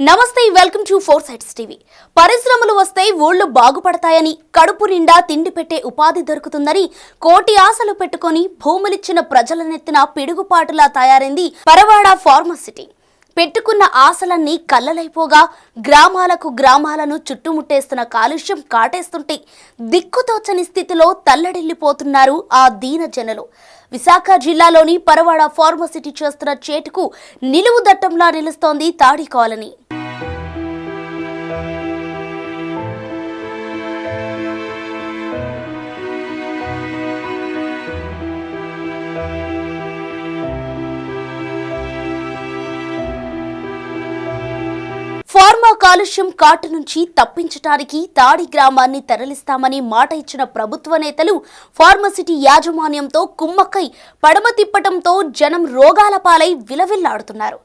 నమస్తే, welcome to four sides TV. పరిశ్రమలు వస్తే ఊళ్ళు బాగుపడతాయని, కడుపు నిండా తిండి పెట్టే ఉపాధి దొరుకుతుందని కోటి ఆశలు పెట్టుకొని భూములిచ్చిన ప్రజల నెత్తిన పిడుగుపాటులా తయారైంది పరవాడ ఫార్మసిటీ. పెట్టుకున్న ఆశలన్నీ కళ్ళలైపోగా గ్రామాలను చుట్టుముట్టేస్తున్న కాలుష్యం కాటేస్తుంటే దిక్కుతోచని స్థితిలో తల్లడిల్లిపోతున్నారు ఆ దీన జనులు. విశాఖ జిల్లాలోని పరవాడ ఫార్మసిటీ చేస్తున్న చేటుకు నిలువుదట్టంలా నిలుస్తోంది తాడి కాలనీ. ఫార్మా కాలుష్యం కాటు నుంచి తప్పించడానికి తాడి గ్రామాన్ని తరలిస్తామని మాట ఇచ్చిన ప్రభుత్వ నేతలు ఫార్మసిటీ యాజమాన్యంతో కుమ్మక్కై పడమ తిప్పటంతో జనం రోగాల పాలై విలవిల్లాడుతున్నారు.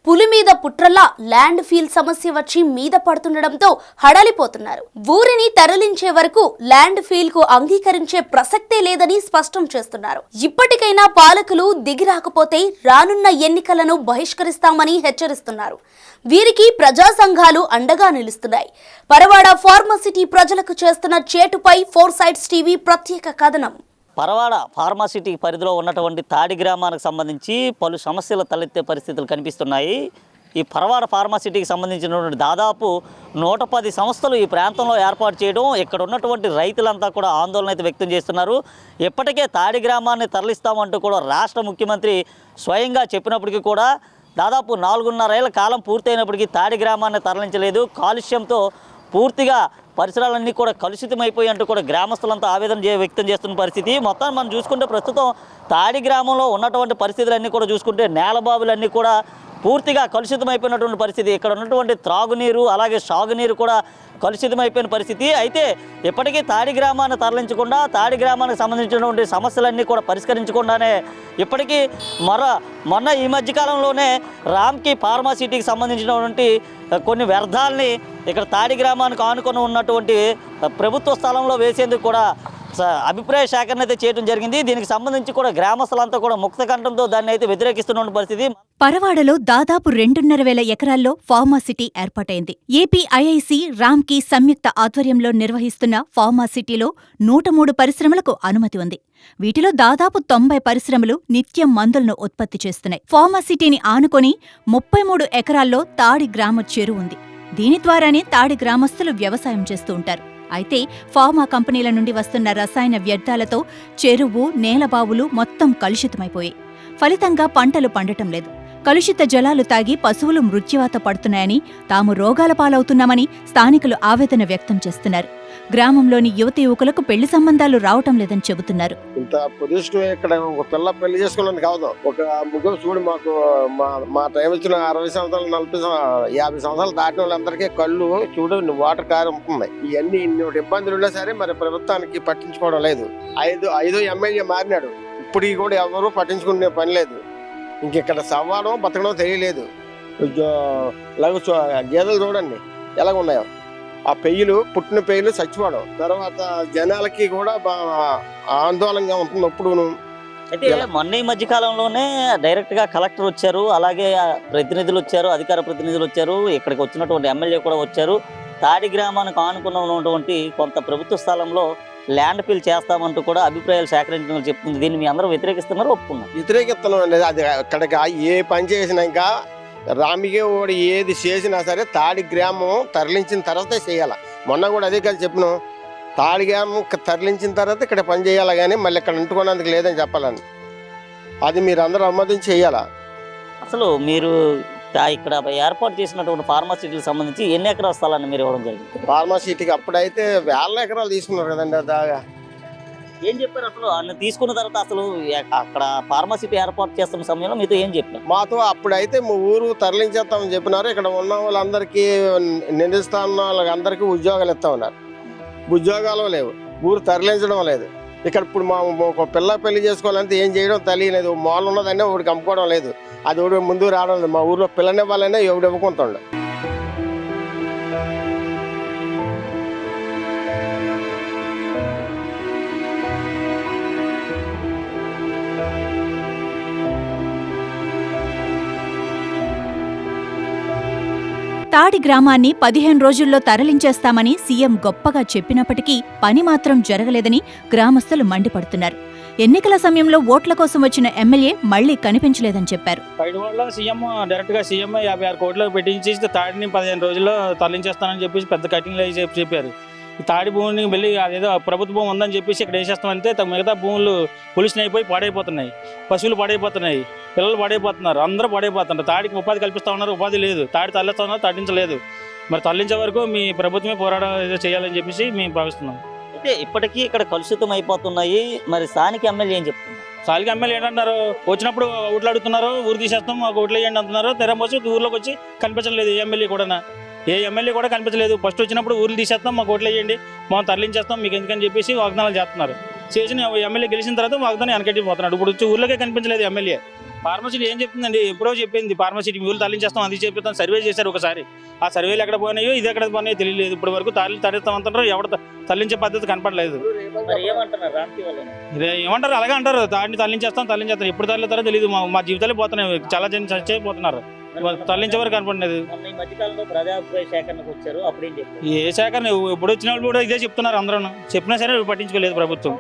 పులి మీద పుట్రల్లా ల్యాండ్ ఫీల్ సమస్య వచ్చి మీద పడుతుండటంతో హడలిపోతున్నారు. ఊరిని తరలించే వరకు ల్యాండ్ ఫీల్ కు అంగీకరించే ప్రసక్తే లేదని స్పష్టం చేస్తున్నారు. ఇప్పటికైనా పాలకులు దిగిరాకపోతే రానున్న ఎన్నికలను బహిష్కరిస్తామని హెచ్చరిస్తున్నారు. వీరికి ప్రజా సంఘాలు అండగా నిలుస్తున్నాయి. పరవాడ ఫార్మసిటీ ప్రజలకు చేస్తున్న చేటుపై ఫోర్ సైడ్స్ టీవీ ప్రత్యేక కథనం. పరవాడ ఫార్మాసిటీ పరిధిలో ఉన్నటువంటి తాడి గ్రామానికి సంబంధించి పలు సమస్యలు తలెత్తే పరిస్థితులు కనిపిస్తున్నాయి. ఈ పరవాడ ఫార్మాసిటీకి సంబంధించినటువంటి దాదాపు 110 సంస్థలు ఈ ప్రాంతంలో ఏర్పాటు చేయడం, ఇక్కడ ఉన్నటువంటి రైతులంతా కూడా ఆందోళన అయితే వ్యక్తం చేస్తున్నారు. ఇప్పటికే తాడి గ్రామాన్ని తరలిస్తామంటూ కూడా రాష్ట్ర ముఖ్యమంత్రి స్వయంగా చెప్పినప్పటికీ కూడా దాదాపు 4.5 ఏళ్ల కాలం పూర్తయినప్పటికీ తాడి గ్రామాన్ని తరలించలేదు. కాలుష్యంతో పూర్తిగా పరిసరాలన్నీ కూడా కలుషితమైపోయి అంటూ కూడా గ్రామస్తులంతా ఆవేదన వ్యక్తం చేస్తున్న పరిస్థితి. మొత్తం మనం చూసుకుంటే ప్రస్తుతం తాడి గ్రామంలో ఉన్నటువంటి పరిస్థితులన్నీ కూడా చూసుకుంటే నేలబావులన్నీ కూడా పూర్తిగా కలుషితమైపోయినటువంటి పరిస్థితి. ఇక్కడ ఉన్నటువంటి త్రాగునీరు అలాగే సాగునీరు కూడా కలుషితమైపోయిన పరిస్థితి. అయితే ఇప్పటికీ తాడి గ్రామాన్ని తరలించకుండా తాడి గ్రామానికి సంబంధించినటువంటి సమస్యలన్నీ కూడా పరిష్కరించకుండానే ఇప్పటికీ మొన్న ఈ మధ్యకాలంలోనే రామ్కి ఫార్మాసిటీకి సంబంధించినటువంటి కొన్ని వ్యర్థాలని ఇక్కడ తాడి గ్రామానికి ఆనుకొని ఉన్నటువంటి ప్రభుత్వ స్థలంలో వేసేందుకు కూడా అభిప్రాయ సేకరణ అయితే చేయడం జరిగింది. దీనికి సంబంధించి కూడా గ్రామస్తులంతా కూడా ముక్తకంఠంతో దాన్ని అయితే వ్యతిరేకిస్తున్న పరిస్థితి. పరవాడలో దాదాపు 2.5 ఎకరాల్లో ఫార్మాసిటీ ఏర్పాటైంది. ఏపీఐఐసి రామ్కి సంయుక్త ఆధ్వర్యంలో నిర్వహిస్తున్న ఫార్మాసిటీలో 103 పరిశ్రమలకు అనుమతి ఉంది. వీటిలో దాదాపు 90 పరిశ్రమలు నిత్యం మందులను ఉత్పత్తి చేస్తున్నాయి. ఫార్మాసిటీని ఆనుకొని 33 ఎకరాల్లో తాడి గ్రామ చెరువు ఉంది. దీని ద్వారానే తాడి గ్రామస్తులు వ్యవసాయం చేస్తూ ఉంటారు. అయితే ఫార్మా కంపెనీల నుండి వస్తున్న రసాయన వ్యర్థాలతో చెరువు, నేలబావులు మొత్తం కలుషితమైపోయాయి. ఫలితంగా పంటలు పండటం లేదు. కలుషిత జలాలు తాగి పశువులు మృత్యువాత పడుతున్నాయని, తాము రోగాల పాలవుతున్నామని స్థానికులు ఆవేదన వ్యక్తం చేస్తున్నారు. గ్రామంలోని యువకులకు పెళ్లి సంబంధాలు రావటం లేదని చెబుతున్నారు. ఇంత పొజిషన్ ఇక్కడ ఒక పిల్ల పెళ్లి చేసుకోవాలని కాదు, ఒక ముగ్గురు చూడు మాకు మా టైం వచ్చిన 60 సంవత్సరాలు 50 సంవత్సరాలు దాటిన వాళ్ళందరికీ కళ్ళు చూడు వాటర్ కారు ఉంటుంది. ఇవన్నీ ఇన్ని ఇబ్బందులు ఉన్నా సరే మరి ప్రభుత్వానికి పట్టించుకోవడం లేదు. ఐదో ఎమ్మెల్యే మారినాడు, ఇప్పుడు కూడా ఎవరు పట్టించుకునే పని లేదు. ఇంకెక్కడ సవ్వడం బతకడం తెలియలేదు. గేదెలు చూడండి ఎలాగున్నాయో, ఆ పుట్టిన పెయ్యలు చచ్చిపోవడం, తర్వాత జనాలకి కూడా ఆందోళనగా ఉంటుంది. అప్పుడు అయితే మొన్న ఈ మధ్యకాలంలోనే డైరెక్ట్ గా కలెక్టర్ వచ్చారు, అలాగే ప్రతినిధులు వచ్చారు, అధికార ప్రతినిధులు వచ్చారు, ఇక్కడికి వచ్చినటువంటి ఎమ్మెల్యే కూడా వచ్చారు. తాడి గ్రామానికి ఆనుకున్న ఉన్నటువంటి కొంత ప్రభుత్వ స్థలంలో ల్యాండ్ ఫీల్ చేస్తామంటూ కూడా అభిప్రాయాలు సేకరించడం చెప్తుంది. దీన్ని మీ అందరూ వ్యతిరేకిస్తున్నారు, ఒప్పుకున్నారు? వ్యతిరేకిస్తున్నాం అండి. అది అక్కడికి ఏ పని చేసినాక రామిగే ఓడి ఏది చేసినా సరే తాడి గ్రామం తరలించిన తర్వాతే చేయాల. మొన్న కూడా అదే కలిసి చెప్పినాం, తాడి గ్రామం తరలించిన తర్వాత ఇక్కడ పని చేయాలి, కానీ మళ్ళీ ఇక్కడ అంటుకున్నందుకు లేదని చెప్పాలని. అది మీరు అందరూ ఆమోదించి చేయాలా. అసలు మీరు ఇక్కడ ఏర్పాటు చేసినటువంటి ఫార్మాసిటీకి సంబంధించి ఎన్ని ఎకరాల స్థలాన్ని మీరు ఇవ్వడం జరిగింది? ఫార్మాసిటీకి అప్పుడైతే 1000 ఎకరాలు తీసుకున్నారు కదండి. దాగా ఏం చెప్పారు అసలు? అన్న తీసుకున్న తర్వాత అసలు అక్కడ ఫార్మాసిటీ ఏర్పాటు చేస్తున్న సమయంలో మీతో ఏం చెప్పారు? మాతో అప్పుడైతే మా ఊరు తరలించేస్తామని చెప్పినారు. ఇక్కడ ఉన్న వాళ్ళందరికీ నిలుస్తున్న వాళ్ళందరికీ ఉద్యోగాలు ఇస్తామన్నారు. ఉద్యోగాలు లేవు, ఊరు తరలించడం లేదు. ఇక్కడ ఇప్పుడు మా ఒక పిల్ల పెళ్లి చేసుకోవాలంటే ఏం చేయడం తెలియలేదు. మాల్ ఉన్నదనే ఒకటికి అమ్ముకోవడం లేదు. అది ఒకటి ముందు రావడం లేదు. మా ఊర్లో పిల్లనివ్వాలనే ఎవడు ఇవ్వకుంటుండ. తాడి గ్రామాన్ని 15 రోజుల్లో తరలించేస్తామని సీఎం గొప్పగా చెప్పినప్పటికీ పని మాత్రం జరగలేదని గ్రామస్తులు మండిపడుతున్నారు. ఎన్నికల సమయంలో ఓట్ల కోసం వచ్చిన ఎమ్మెల్యే మళ్లీ కనిపించలేదని చెప్పారు. పైడివాడలో సీఎం డైరెక్ట్గా సీఎం 56 కోట్లు పెట్టించి తాడిని 15 రోజుల్లో తరలించేస్తానని చెప్పేసి పెద్ద కటింగ్లు అయ్యి చెప్పారు. ఈ తాడి భూమిని వెళ్ళి అదేదో ప్రభుత్వ భూమి ఉందని చెప్పేసి ఇక్కడ వేసేస్తామంటే మిగతా భూములు పొల్యూషన్ అయిపోయి పాడైపోతున్నాయి, పశువులు పాడైపోతున్నాయి, పిల్లలు పాడైపోతున్నారు, అందరూ పాడైపోతున్నారు. తాడికి ఉపాధి కల్పిస్తూ ఉన్నారు, ఉపాధి లేదు. తాడి తరలిస్తా ఉన్నారు, తరలించలేదు. మరి తరలించే వరకు మీ ప్రభుత్వమే పోరాటం ఏదో చేయాలని చెప్పేసి మేము భావిస్తున్నాం. అయితే ఇప్పటికీ ఇక్కడ కలుషితం అయిపోతున్నాయి. మరి స్థానిక ఎమ్మెల్యే ఏం చెప్తున్నారు? స్థానిక ఎమ్మెల్యే ఏంటంటారు, వచ్చినప్పుడు ఓట్లు అడుగుతున్నారు, ఊరు తీసేస్తాం మాకు ఓట్లు వేయండి అంటున్నారు. తెరమోసి ఊర్లోకి వచ్చి కనిపించలేదు ఏ ఎమ్మెల్యే కూడా కనిపించలేదు. ఫస్ట్ వచ్చినప్పుడు ఊర్లు తీసేస్తాం మాకు ఓట్లు వేయండి, మనం తరలించేస్తాం మీకు ఎందుకని చెప్పేసి వాగ్దానాలు చేస్తున్నారు. చేసిన ఎమ్మెల్యే గెలిచిన తర్వాత వాగ్దానం వెనకట్టిపోతున్నాడు. ఇప్పుడు వచ్చి ఊర్లోకే కనిపించలేదు ఎమ్మెల్యే. ఫార్మసిటీ ఏం చెప్తుందండి, ఎప్పుడో చెప్పింది ఫార్మసిటీ ఊళ్ళు తరలించేస్తాం అది చెప్తాం. సర్వే చేశారు ఒకసారి, ఆ సర్వేలు ఎక్కడ పోయినాయో ఇది ఎక్కడ పోయినాయో తెలియలేదు. ఇప్పటి వరకు తరలిస్తాం అంటున్నారు, ఎవరు తరలించే పద్ధతి కనపడలేదు. ఏమంటారు, అలాగే అంటారు, తాడిని తరలించేస్తాం. ఎప్పుడు తరలిస్తారో తెలియదు. మా జీవితాలే పోతున్నాయి, చాలా జనం చచ్చిపోతున్నారు. తరలించే వరకు కనపడలేదు. ఏ సేకరణ ఎప్పుడు వచ్చిన వాళ్ళు కూడా ఇదే చెప్తున్నారు, అందరూ చెప్పినా సరే పట్టించుకోలేదు ప్రభుత్వం.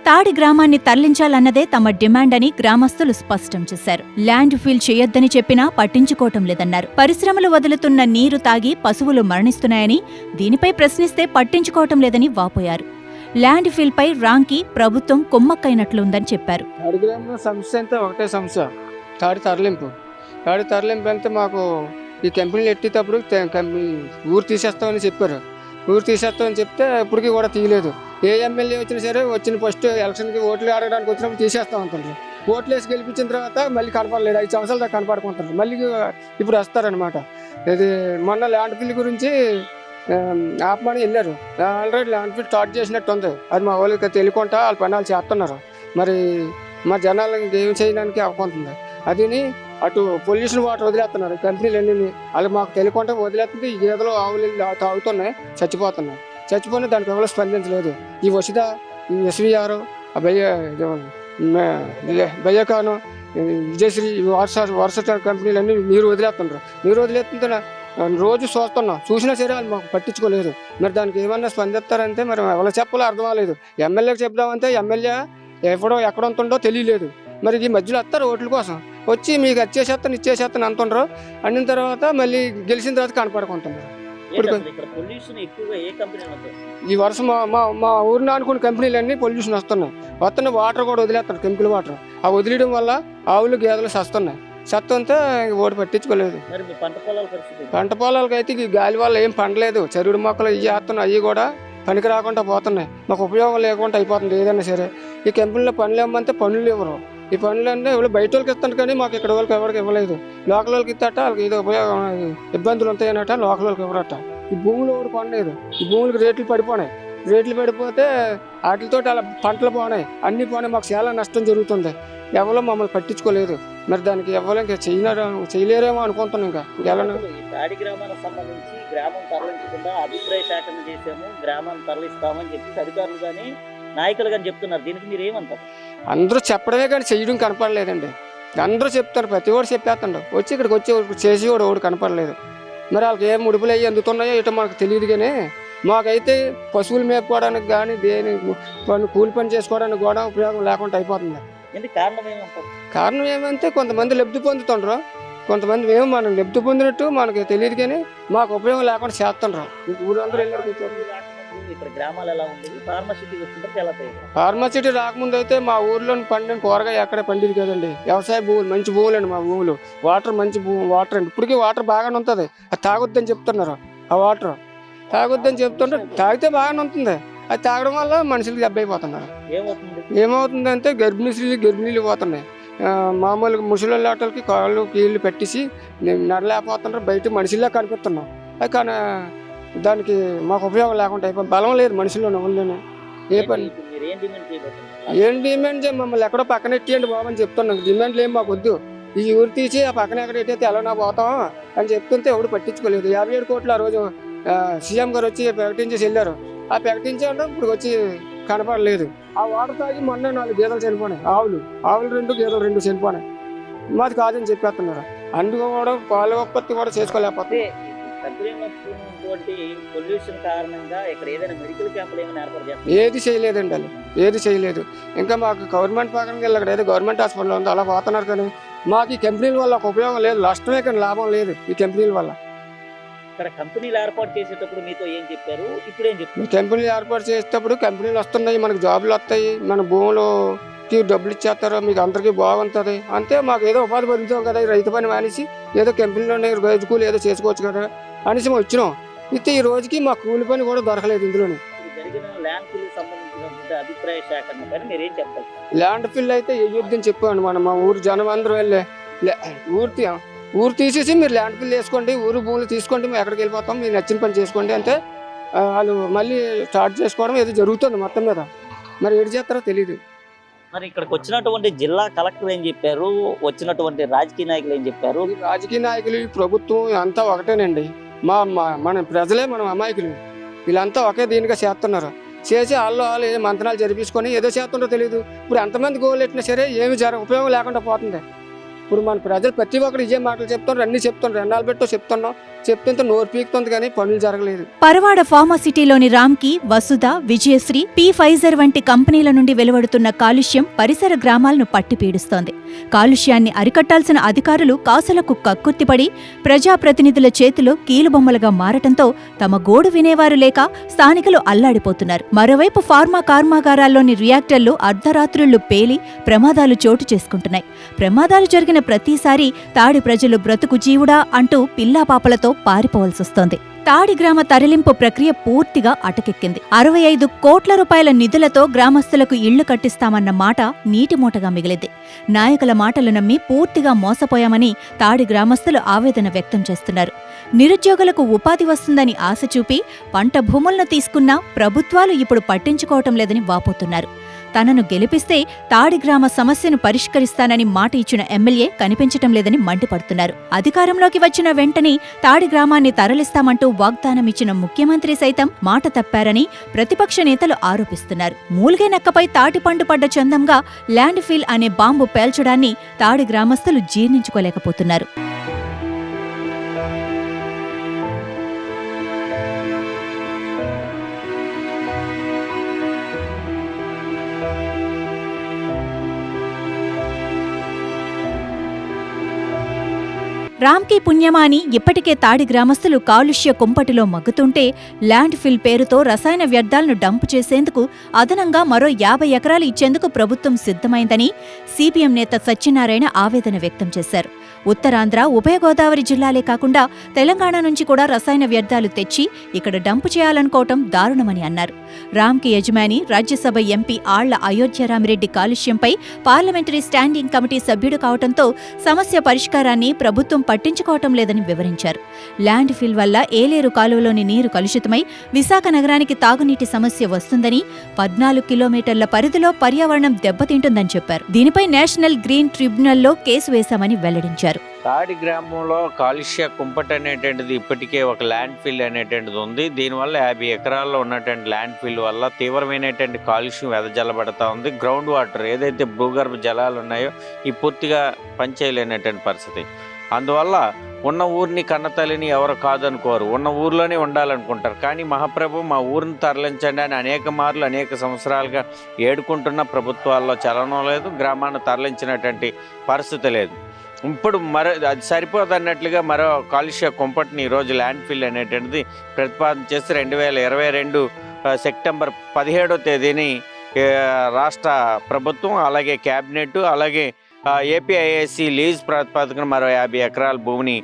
తాడి గ్రామాన్ని తరలించాలన్నదే తమ డిమాండ్ అని గ్రామస్తులు స్పష్టం చేశారు. ల్యాండ్ ఫీల్ చేయొద్దని చెప్పినా పట్టించుకోవటం లేదన్నారు. పరిశ్రమలు వదులుతున్న నీరు తాగి పశువులు మరణిస్తున్నాయని, దీనిపై ప్రశ్నిస్తే పట్టించుకోవటం లేదని వాపోయారు. ల్యాండ్ ఫీల్ పై రాంకి ప్రభుత్వం కుమ్మక్కైనట్లుందని చెప్పారు. తాడి గ్రామంలో సమస్య అంతా ఒకటే సమస్య, తాడి తరలింపు అంటే మాకు ఈ కంపెనీలు ఎట్టేటప్పుడు ఊరు తీసేస్తామని చెప్పారు. ఊరు తీసేస్తామని చెప్తే ఇప్పటికీ కూడా తీయలేదు. ఏ ఎమ్మెల్యే వచ్చినా సరే వచ్చిన ఫస్ట్ ఎలక్షన్కి ఓట్లు ఆడడానికి వచ్చినప్పుడు తీసేస్తాం అంటారు. ఓట్లు వేసి గెలిపించిన తర్వాత మళ్ళీ కనపడలేదు. 5 సంవత్సరాల దాకా కనపడుకుంటారు. మళ్ళీ ఇప్పుడు వస్తారనమాట. ఇది మొన్న ల్యాండ్ ఫీల్ గురించి ఆపమని వెళ్ళారు. ఆల్రెడీ ల్యాండ్ ఫీల్ స్టార్ట్ చేసినట్టు ఉంది. అది మా వాళ్ళకి తెలియకుండా వాళ్ళ పని వాళ్ళు చేస్తున్నారు. మరి మా జనాలకి ఏం చేయడానికి అవకుంటుంది. అదిని అటు పొల్యూషన్ వాటర్ వదిలేస్తున్నారు కంపెనీలు అన్నీ. వాళ్ళు మాకు తెలియకుండా వదిలేస్తుంది. ఈ గేదెలు ఆవులు తాగుతున్నాయి, చచ్చిపోయినా దానికి ఎవరు స్పందించలేదు. ఈ వసుధ, ఈ ఎస్వీఆర్, బయ్యకాను, విజయశ్రీ, వర్ష కంపెనీలు అన్నీ నీరు వదిలేస్తుంటే రోజు చూసినా సరే వాళ్ళు మాకు పట్టించుకోలేదు. మరి దానికి ఏమన్నా స్పందిస్తారంటే మరి ఎవరు చెప్పాలో అర్థం అవ్వలేదు. ఎమ్మెల్యేకి చెప్దామంటే ఎమ్మెల్యే ఎక్కడ ఉంటుందో తెలియలేదు. మరి ఈ మధ్యలో వస్తారు ఓట్ల కోసం, వచ్చి మీకు ఇచ్చేసేస్తాను అంటుండ్రు. అన్న తర్వాత మళ్ళీ గెలిచిన తర్వాత కనపడుకుంటున్నారు. ఈ వర్షం మా ఊరిని అనుకున్న కంపెనీలన్నీ పొల్యూషన్ వస్తున్నాయి. వాటర్ కూడా వదిలేస్తారు, కెమికల్ వాటర్. ఆ వదిలేయడం వల్ల ఆవులు గేదెలు సత్తుంటే ఓటు పట్టించుకోలేదు. పంట పొలాలకి అయితే ఈ గాలి వల్ల ఏం పండలేదు. చెరువుడు మొక్కలు ఇవి చేస్తున్నాయి, అవి కూడా పనికి రాకుండా పోతున్నాయి. మాకు ఉపయోగం లేకుండా అయిపోతుంది ఏదైనా సరే. ఈ కంపెనీలో పనులు ఇవ్వమంటే పనులు ఇవ్వరు. ఈ పనులు అంటే ఎవరు బయట వాళ్ళకి ఇస్తాను కానీ మాకు ఇక్కడ వాళ్ళకి ఎవరికి ఇవ్వలేదు. లోకల్ వాళ్ళకి ఇస్తాట వాళ్ళకి ఏదో ఉపయోగం ఇబ్బందులు ఉంటాయనట, లోకల్ వాళ్ళకి ఇవ్వరట. ఈ భూములు ఎవరు కొనలేదు. ఈ భూములకు రేట్లు పడిపోతే వాటితో అలా పంటలు పోనాయి, అన్నీ పోనాయి. మాకు చాలా నష్టం జరుగుతుంది. ఎవరో మమ్మల్ని పట్టించుకోలేదు. మరి దానికి ఎవరో ఇంకా చేయలేరేమో అనుకుంటున్నాం. ఇంకా తాడి గ్రామానికి సంబంధించి గ్రామం తరలించకుండా అభిప్రాయ సేకరణ చేసాము, గ్రామాన్ని తరలిస్తామని చెప్పి అధికారులు కానీ నాయకులు కానీ చెప్తున్నారు. దీనికి మీరు ఏమంటారు? అందరూ చెప్పడమే కానీ చేయడం కనపడలేదండి. అందరూ చెప్తారు, ప్రతి ఒక్కరు చెప్పేస్తాడు. వచ్చి ఇక్కడికి వచ్చి చేసి ఒకటి కనపడలేదు. మరి వాళ్ళకి ఏం ముడుపులు అయ్యి అందుతున్నాయో ఇటో మనకు తెలియదు. కానీ మాకైతే పశువులు మేపుకోవడానికి కానీ కూలి పని చేసుకోవడానికి కూడా ఉపయోగం లేకుండా అయిపోతుంది. కారణం ఏమంటే కొంతమంది లబ్ధి పొందుతుండ్రు, కొంతమంది మేము మనం లబ్ధి పొందినట్టు మనకి తెలియదు. కానీ మాకు ఉపయోగం లేకుండా చేస్తుండ్రు. ఊరందరూ ఫార్మసిటీ రాకముందు అయితే మా ఊర్లో పండిన కూరగాయ ఎక్కడ పండిది కదండి. వ్యవసాయ భూములు, మంచి భూములు అండి మా భూములు. మంచి వాటర్ అండి. ఇప్పటికీ వాటర్ బాగానే ఉంటుంది. అది తాగొద్దని చెప్తున్నారు. ఆ వాటర్ తాగొద్దని చెప్తుంటే తాగితే బాగానే ఉంటుంది. అది తాగడం వల్ల మనుషులకి దెబ్బ అయిపోతున్నారు. ఏమవుతుందంటే గర్భిణీలు పోతున్నాయి. మామూలుగా ముసలి ఆటలకి కాళ్ళు కీళ్ళు పెట్టేసి నడలేకపోతున్నారు. బయట మనుషుల్లో కనిపిస్తున్నాం. అది కానీ దానికి మాకు ఉపయోగం లేకుండా అయిపోయింది. బలం లేదు మనుషుల్లో ఊళ్ళోనే. ఏ పని ఏం డిమాండ్ మమ్మల్ని ఎక్కడో పక్కన ఎట్టియండి బాబు అని చెప్తున్నాం. డిమాండ్లు ఏం మాకు వద్దు. ఈ ఊరు తీసి ఆ పక్కన ఎక్కడ ఎట్టయితే ఎలా పోతాం అని చెప్తుంటే ఎవడు పట్టించుకోలేదు. 57 కోట్లు ఆ రోజు సీఎం గారు వచ్చి ప్రకటించేసి వెళ్ళారు. ఆ ప్రకటించడం ఇప్పుడు వచ్చి కనపడలేదు. ఆ వాటర్ తాగి మొన్న 4 గేదెలు చనిపోయినాయి. ఆవులు 2, గేదెలు 2 చనిపోయినాయి. మాది కాదని చెప్పేస్తున్నారు. అందుకు కూడా పాల ఉత్పత్తి కూడా చేసుకోలేకపోతే కంపెనీలో వస్తున్నటువంటి పొల్యూషన్ కారణంగా ఇక్కడ ఏదైనా మెడికల్ క్యాంపులు ఏమైనా ఏర్పాటు చేస్తారు? ఏది చేయలేదండి వాళ్ళు, ఏది చేయలేదు. ఇంకా మాకు గవర్నమెంట్ పక్కనకి వెళ్ళి అక్కడ ఏదో గవర్నమెంట్ హాస్పిటల్ ఉందో అలా పోతున్నారు, కానీ మాకు ఈ కంపెనీల వల్ల ఒక ఉపయోగం లేదు, నష్టమే కానీ లాభం లేదు ఈ కంపెనీల వల్ల. ఇక్కడ కంపెనీలు ఏర్పాటు చేసేటప్పుడు మీతో ఏం చెప్పారు, ఇప్పుడు ఏం చెప్తారు? కంపెనీలు ఏర్పాటు చేసేటప్పుడు కంపెనీలు వస్తున్నాయి, మనకు జాబులు వస్తాయి, మన భూములకి డబ్బులు ఇచ్చేస్తారు, మీకు అందరికీ బాగుంటుంది అంతే. మాకు ఏదో ఉపాధి పొందుతాం కదా, రైతు పని మానేసి ఏదో కంపెనీలోనే రోజు కూలి ఏదో చేసుకోవచ్చు కదా అనేసి మేము వచ్చినాం. అయితే ఈ రోజుకి మా కూలి పని కూడా దొరకలేదు ఇందులోనే. జరిగిన ల్యాండ్ ఫిల్ సంబంధించినటువంటి అభిప్రాయ సేకరణ పైన మీరు ఏం చెప్తారు? ల్యాండ్ ఫిల్ అయితే వేయొద్దని చెప్పాను మనం, మా ఊరు జనం అందరూ వెళ్ళే ఊరు తీసేసి మీరు ల్యాండ్ ఫిల్ వేసుకోండి, ఊరు భూములు తీసుకోండి, మేము ఎక్కడికి వెళ్ళిపోతాం, మీరు నచ్చిన పని చేసుకోండి అంటే వాళ్ళు మళ్ళీ స్టార్ట్ చేసుకోవడం ఏదో జరుగుతుంది మొత్తం మీద. మరి ఏడు చేస్తారో తెలియదు. మరి ఇక్కడికి వచ్చినటువంటి జిల్లా కలెక్టర్ ఏం చెప్పారు, వచ్చినటువంటి రాజకీయ నాయకులు ఏం చెప్పారు? ఈ రాజకీయ నాయకులు, ఈ ప్రభుత్వం అంతా ఒకటేనండి. మన ప్రజలే మనం అమాయకులు, వీళ్ళంతా ఒకే దీనిగా చేస్తున్నారు. చేసి వాళ్ళు ఏదో మంత్రాలు జరిపించుకొని ఏదో చేస్తుండో తెలియదు. ఇప్పుడు ఎంతమంది గోలు ఎట్టినా సరే ఏమి ఉపయోగం లేకుండా పోతుంది. ఇప్పుడు మన ప్రజలు ప్రతి ఒక్కరు ఇదే మాటలు చెప్తున్నారు, అన్ని చెప్తున్నారు, ఎన్నాళ్ళు పెట్టో చెప్తుంటే నోరు పీకుతుంది కానీ పనులు జరగలేదు. పరవాడ ఫార్మాసిటీలోని రామ్కి, వసుధ, విజయశ్రీ, ఫైజర్ వంటి కంపెనీల నుండి వెలువడుతున్న కాలుష్యం పరిసర గ్రామాలను పట్టిపీడుస్తోంది. కాలుష్యాన్ని అరికట్టాల్సిన అధికారులు కాసులకు కక్కుర్తిపడి ప్రజాప్రతినిధుల చేతిలో కీలుబొమ్మలుగా మారటంతో తమ గోడు వినేవారు లేక స్థానికులు అల్లాడిపోతున్నారు. మరోవైపు ఫార్మా కర్మాగారాల్లోని రియాక్టర్లు అర్ధరాత్రుళ్లు పేలి ప్రమాదాలు చోటు చేసుకుంటున్నాయి. ప్రమాదాలు జరిగిన ప్రతిసారి తాడి ప్రజలు బ్రతుకు జీవుడా అంటూ పిల్లాపాపలతో పారిపోవలసొస్తోంది. తాడి గ్రామ తరలింపు ప్రక్రియ పూర్తిగా అటకెక్కింది. 65 కోట్ల రూపాయల నిధులతో గ్రామస్తులకు ఇళ్లు కట్టిస్తామన్న మాట నీటిమూటగా మిగిలింది. నాయకుల మాటలు నమ్మి పూర్తిగా మోసపోయామని తాడి గ్రామస్తులు ఆవేదన వ్యక్తం చేస్తున్నారు. నిరుద్యోగులకు ఉపాధి వస్తుందని ఆశ చూపి పంట భూములను తీసుకున్నా ప్రభుత్వాలు ఇప్పుడు పట్టించుకోవటం లేదని వాపోతున్నారు. తనను గెలిపిస్తే తాడి గ్రామ సమస్యను పరిష్కరిస్తానని మాట ఇచ్చిన ఎమ్మెల్యే కనిపించటం లేదని మండిపడుతున్నారు. అధికారంలోకి వచ్చిన వెంటనే తాడి గ్రామాన్ని తరలిస్తామంటూ వాగ్దానమిచ్చిన ముఖ్యమంత్రి సైతం మాట తప్పారని ప్రతిపక్ష నేతలు ఆరోపిస్తున్నారు. మూల్గే నక్కపై తాటిపండు పడ్డ చందంగా ల్యాండ్ ఫీల్ అనే బాంబు పేల్చడాన్ని తాడి గ్రామస్తులు జీర్ణించుకోలేకపోతున్నారు. రామ్కి పుణ్యమాని ఇప్పటికే తాడి గ్రామస్తులు కాలుష్య కుంపటిలో మగ్గుతుంటే ల్యాండ్ ఫిల్ పేరుతో రసాయన వ్యర్థాలను డంపు చేసేందుకు అదనంగా మరో 50 ఎకరాలు ఇచ్చేందుకు ప్రభుత్వం సిద్ధమైందని సిపిఎం నేత సత్యనారాయణ ఆవేదన వ్యక్తం చేశారు. ఉత్తరాంధ్ర, ఉభయ గోదావరి జిల్లాలే కాకుండా తెలంగాణ నుంచి కూడా రసాయన వ్యర్థాలు తెచ్చి ఇక్కడ డంపు చేయాలనుకోవటం దారుణమని అన్నారు. రామ్కి యజమాని రాజ్యసభ ఎంపీ ఆళ్ల అయోధ్యరామిరెడ్డి కాలుష్యంపై పార్లమెంటరీ స్టాండింగ్ కమిటీ సభ్యుడు కావటంతో సమస్య పరిష్కారాన్ని ప్రభుత్వం పట్టించుకోవటం లేదని వివరించారు. ల్యాండ్ ఫిల్ వల్ల ఏలేరు కాలువలోని నీరు కలుషితమై విశాఖ నగరానికి తాగునీటి సమస్య వస్తుందని, 14 కిలోమీటర్ల పరిధిలో పర్యావరణం దెబ్బతింటుందని చెప్పారు. దీనిపై నేషనల్ గ్రీన్ ట్రిబ్యునల్లో కేసు వేశామని వెల్లడించారు. తాడి గ్రామంలో కాలుష్య కుంపటి అనేటువంటిది ఇప్పటికే ఒక ల్యాండ్ ఫిల్ అనేటువంటిది ఉంది. దీనివల్ల 50 ఎకరాల్లో ఉన్నటువంటి ల్యాండ్ ఫిల్ వల్ల తీవ్రమైనటువంటి కాలుష్యం వెదజల్లబడతా ఉంది. గ్రౌండ్ వాటర్ ఏదైతే భూగర్భ జలాలు ఉన్నాయో ఈ పూర్తిగా పనిచేయలేనటువంటి పరిస్థితి. అందువల్ల ఉన్న ఊరిని కన్నతల్లిని ఎవరు కాదనుకోరు, ఉన్న ఊర్లోనే ఉండాలనుకుంటారు. కానీ మహాప్రభు మా ఊరిని తరలించండి అని అనేక మార్లు అనేక సంవత్సరాలుగా ఏడుకుంటున్న ప్రభుత్వాల్లో చలనం లేదు, గ్రామాన్ని తరలించినటువంటి పరిస్థితి లేదు. ఇప్పుడు అది సరిపోదన్నట్లుగా మరో కాలుష్య కుంపటిని ఈరోజు ల్యాండ్ ఫిల్ అనేటువంటిది ప్రతిపాదన చేసి 2022 సెప్టెంబర్ 17వ తేదీని రాష్ట్ర ప్రభుత్వం, అలాగే క్యాబినెట్, అలాగే ఏపీఐఐసి లీజ్ ప్రతిపాదన మరో 50 ఎకరాల భూమిని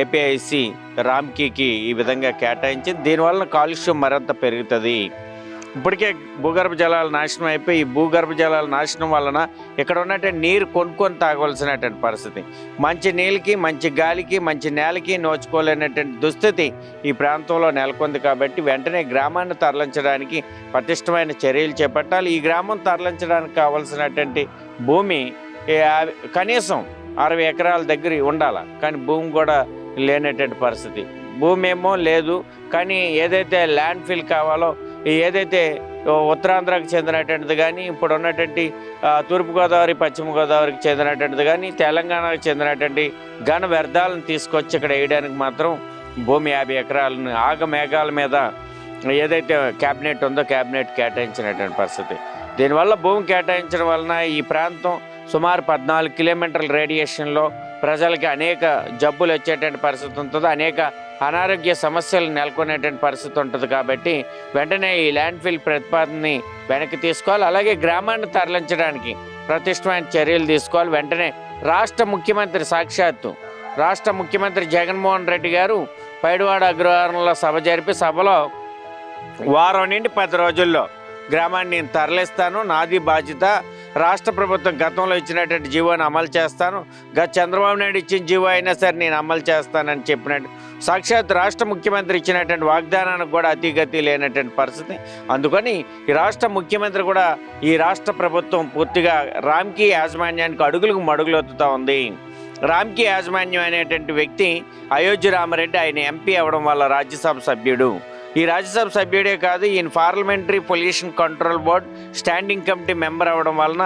ఏపీఐసి రామ్కీకి ఈ విధంగా కేటాయించి దీనివల్ల కాలుష్యం మరింత పెరుగుతుంది. ఇప్పటికే భూగర్భ జలాలు నాశనం అయిపోయి ఈ భూగర్భ జలాల నాశనం వలన ఇక్కడ ఉన్నటువంటి నీరు కొనుక్కొని తాగవలసినటువంటి పరిస్థితి, మంచి నీళ్ళకి, మంచి గాలికి, మంచి నేలకి నోచుకోలేనటువంటి దుస్థితి ఈ ప్రాంతంలో నెలకొంది. కాబట్టి వెంటనే గ్రామాన్ని తరలించడానికి పటిష్టమైన చర్యలు చేపట్టాలి. ఈ గ్రామం తరలించడానికి కావాల్సినటువంటి భూమి కనీసం 60 ఎకరాల దగ్గర ఉండాలి, కానీ భూమి కూడా లేనటువంటి పరిస్థితి. భూమి ఏమో లేదు, కానీ ఏదైతే ల్యాండ్ ఫిల్ కావాలో, ఏదైతే ఉత్తరాంధ్రకు చెందినటువంటిది కానీ, ఇప్పుడు ఉన్నటువంటి తూర్పుగోదావరి, పశ్చిమ గోదావరికి చెందినటువంటిది కానీ, తెలంగాణకు చెందినటువంటి ఘన వ్యర్థాలను తీసుకొచ్చి ఇక్కడ వేయడానికి మాత్రం భూమి 50 ఎకరాలను ఆగమేఘాల మీద ఏదైతే క్యాబినెట్ ఉందో క్యాబినెట్ కేటాయించినటువంటి పరిస్థితి. దీనివల్ల భూమి కేటాయించడం వలన ఈ ప్రాంతం సుమారు 14 కిలోమీటర్ల రేడియేషన్లో ప్రజలకి అనేక జబ్బులు వచ్చేటువంటి పరిస్థితి ఉంటుంది, అనేక అనారోగ్య సమస్యలు నెలకొనేటువంటి పరిస్థితి ఉంటుంది. కాబట్టి వెంటనే ఈ ల్యాండ్ ఫిల్ ప్రతిపాదనని వెనక్కి తీసుకోవాలి. అలాగే గ్రామాన్ని తరలించడానికి ప్రతిష్టమైన చర్యలు తీసుకోవాలి. వెంటనే రాష్ట్ర ముఖ్యమంత్రి సాక్షాత్తు రాష్ట్ర ముఖ్యమంత్రి జగన్మోహన్ రెడ్డి గారు పైడివాడ అగ్రహారంలో సభ జరిపి సభలో వారం నుండి 10 రోజుల్లో గ్రామాన్ని నేను తరలిస్తాను, నాది బాధ్యత, రాష్ట్ర ప్రభుత్వం గతంలో ఇచ్చినటువంటి జీవోని అమలు చేస్తాను, చంద్రబాబు నాయుడు ఇచ్చిన జీవో అయినా సరే నేను అమలు చేస్తానని చెప్పినట్టు సాక్షాత్ రాష్ట్ర ముఖ్యమంత్రి ఇచ్చినటువంటి వాగ్దానానికి కూడా అతిగతి లేనటువంటి పరిస్థితి. అందుకని ఈ రాష్ట్ర ముఖ్యమంత్రి కూడా ఈ రాష్ట్ర ప్రభుత్వం పూర్తిగా రామ్కీ యాజమాన్యానికి అడుగులకు మడుగులొత్తుతూ ఉంది. రామ్కీ యాజమాన్యం అనేటువంటి వ్యక్తి అయోధ్య రామరెడ్డి, ఆయన ఎంపీ అవ్వడం వల్ల రాజ్యసభ సభ్యుడు. ఈ రాజ్యసభ సభ్యుడే కాదు, ఈయన parliamentary pollution control board standing committee member అవ్వడం వలన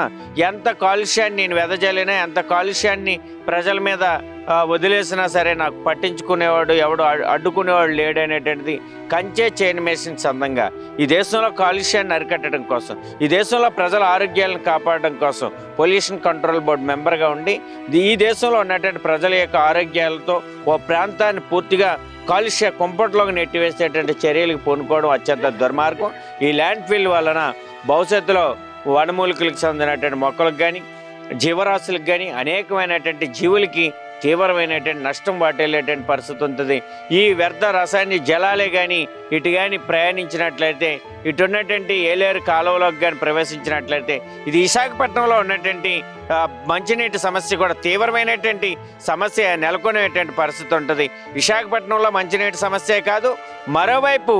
ఎంత కాలుష్యాన్ని నేను వెదజల్లినా, ఎంత కాలుష్యాన్ని ప్రజల మీద వదిలేసినా సరే నాకు పట్టించుకునేవాడు ఎవడు అడ్డుకునేవాడు లేడనేటువంటిది కంచే చైన్ మేషన్ సందంగా ఈ దేశంలో కాలుష్యాన్ని అరికట్టడం కోసం, ఈ దేశంలో ప్రజల ఆరోగ్యాలను కాపాడడం కోసం పొల్యూషన్ కంట్రోల్ బోర్డు మెంబర్గా ఉండి ఈ దేశంలో ఉన్నటువంటి ప్రజల యొక్క ఆరోగ్యాలతో ఓ ప్రాంతాన్ని పూర్తిగా కాలుష్య కుంపట్లోకి నెట్టివేసేటువంటి చర్యలకు పూనుకోవడం అత్యంత దుర్మార్గం. ఈ ల్యాండ్ ఫిల్ వలన భవిష్యత్తులో వనమూలికలకు చెందినటువంటి మొక్కలకు కానీ జీవరాశులకు కానీ అనేకమైనటువంటి జీవులకి తీవ్రమైనటువంటి నష్టం వాటిల్లేటువంటి పరిస్థితి ఉంటుంది. ఈ వ్యర్థ రసాయన జలాలే కానీ ఇటు కానీ ప్రయాణించినట్లయితే, ఇటు ఉన్నటువంటి ఏలేరు కాలువలోకి కానీ ప్రవేశించినట్లయితే ఇది విశాఖపట్నంలో ఉన్నటువంటి మంచినీటి సమస్య కూడా తీవ్రమైనటువంటి సమస్య నెలకొనేటువంటి పరిస్థితి ఉంటుంది. విశాఖపట్నంలో మంచినీటి సమస్యే కాదు, మరోవైపు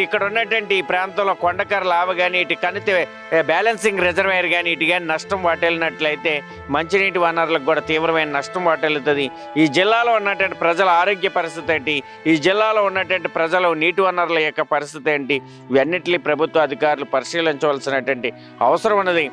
ఇక్కడ ఉన్నటువంటి ఈ ప్రాంతంలో కొండకర లావ కానీ ఇటు కనితే బ్యాలెన్సింగ్ రిజర్వాయర్ కానీ ఇటు కానీ నష్టం వాటిల్లినట్లయితే మంచినీటి వనరులకు కూడా తీవ్రమైన నష్టం వాటిల్లుతుంది. ఈ జిల్లాలో ఉన్నటువంటి ప్రజల ఆరోగ్య పరిస్థితి ఏంటి, ఈ జిల్లాలో ఉన్నటువంటి ప్రజల నీటి వనరుల యొక్క పరిస్థితి ఏంటి, ఇవన్నిటిని ప్రభుత్వ అధికారులు పరిశీలించవలసినటువంటి అవసరం ఉన్నది.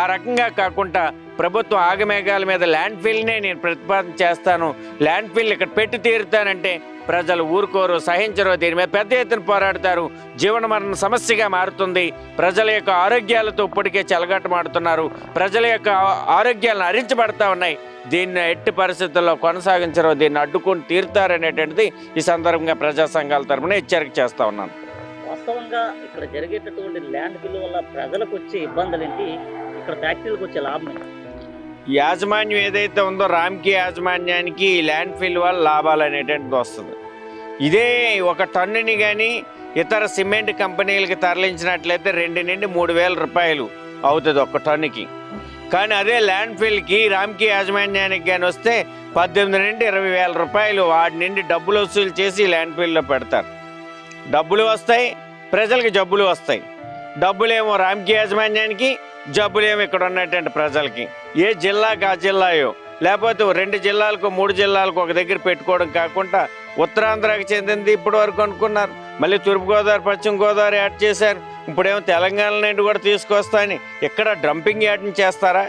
ఆ రకంగా కాకుండా ప్రభుత్వం ఆగమేఘాల మీద ల్యాండ్ ఫిల్నే నేను ప్రతిపాదన చేస్తాను, ల్యాండ్ ఫిల్ ఇక్కడ పెట్టి తీరుతానంటే ప్రజలు ఊరుకోరు, సహించరు, దీని మీద పెద్ద ఎత్తున పోరాడతారు. జీవన మరణ సమస్యగా మారుతుంది. ప్రజల యొక్క ఆరోగ్యాలతో ఇప్పటికే చెలగాటమాడుతున్నారు, ప్రజల యొక్క ఆరోగ్యాలను హరించబడతా ఉన్నాయి. దీన్ని ఎట్టి పరిస్థితుల్లో కొనసాగించరు, దీన్ని అడ్డుకొని తీరుతారనేటువంటిది ఈ సందర్భంగా ప్రజా సంఘాల తరఫున హెచ్చరిక చేస్తూ ఉన్నాను. వాస్తవంగా ఇక్కడ జరిగేటటువంటి ల్యాండ్ ఫిల్ వల్ల ప్రజలకు వచ్చే ఇబ్బందులు ఏంటి, ఇక్కడ ఫ్యాక్టరీలకు వచ్చే లాభం ఏంటి? యాజమాన్యం ఏదైతే ఉందో రామ్కీ యాజమాన్యానికి ఈ ల్యాండ్ ఫిల్ వల్ల లాభాలు అనేటువంటిది వస్తుంది. ఇదే ఒక టన్నుని కానీ ఇతర సిమెంట్ కంపెనీలకి తరలించినట్లయితే 2 నుండి 3 వేల రూపాయలు అవుతుంది ఒక టన్నుకి. కానీ అదే ల్యాండ్ ఫిల్కి రామ్కీ యాజమాన్యానికి కానీ వస్తే 18 నుండి 20 వేల రూపాయలు వాడి నుండి డబ్బులు వసూలు చేసి ల్యాండ్ ఫిల్లో పెడతారు. డబ్బులు వస్తాయి, ప్రజలకి జబ్బులు వస్తాయి. డబ్బులేమో రామ్కీ యాజమాన్యానికి, జబ్బులేమో ఇక్కడ ఉన్నటువంటి ప్రజలకి. ఏ జిల్లాకి ఆ జిల్లాయో, లేకపోతే 2 జిల్లాలకు 3 జిల్లాలకు ఒక దగ్గర పెట్టుకోవడం కాకుండా ఉత్తరాంధ్రకి చెందింది ఇప్పటి వరకు అనుకున్నారు, మళ్ళీ తూర్పుగోదావరి పశ్చిమ గోదావరి యాడ్ చేశారు, ఇప్పుడేమో తెలంగాణ నుండి కూడా తీసుకొస్తాయని ఇక్కడ డంపింగ్ యాడ్ని చేస్తారా?